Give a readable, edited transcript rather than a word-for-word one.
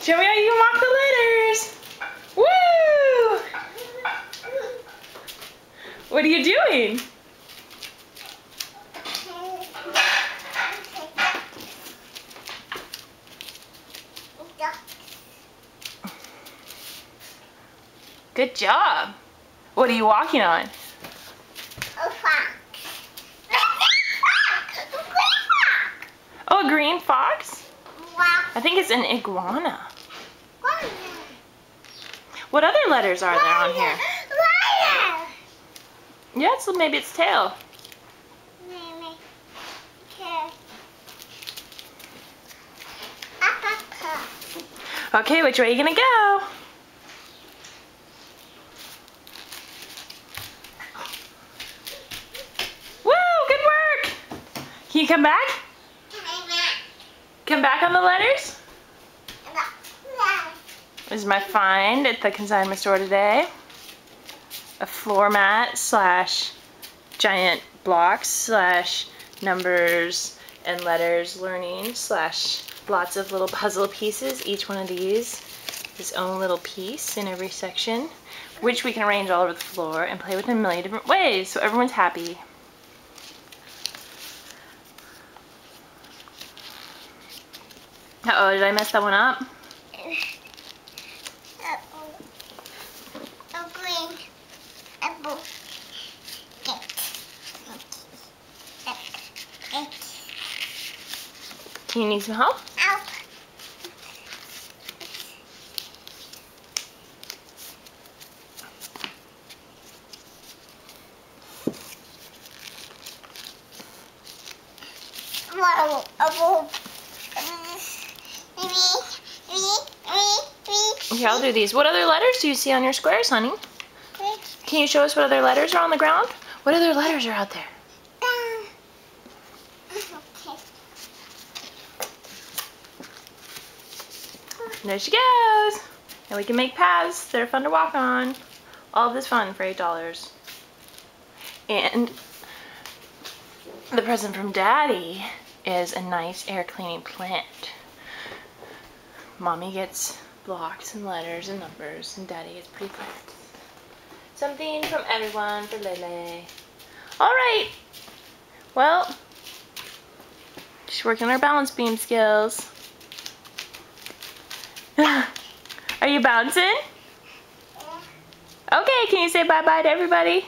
Show me how you mark the letters. Woo! What are you doing? Good job. What are you walking on? A fox. Oh, a green fox? Wow. I think it's an iguana. What other letters are there on here? Liar. Yeah, so maybe it's tail. Maybe. Okay. Alpaca. Okay, which way are you gonna go? Woo, good work. Can you come back? Come back on the letters? This is my find at the consignment store today. A floor mat slash giant blocks slash numbers and letters learning slash lots of little puzzle pieces. Each one of these his own little piece in every section, which we can arrange all over the floor and play with in a million different ways so everyone's happy. Uh-oh, did I mess that one up? Green. Apple. Do you need some help? Ow. Wow. Apple. Okay, I'll do these. What other letters do you see on your squares, honey? Can you show us what other letters are on the ground? What other letters are out there? There she goes. And we can make paths that are fun to walk on. All of this fun for $8. And the present from Daddy is a nice air cleaning plant. Mommy gets blocks and letters and numbers, and Daddy gets pretty plants. Something from everyone for Lele. Alright. Well, just working on our balance beam skills. Are you bouncing? Okay, can you say bye-bye to everybody?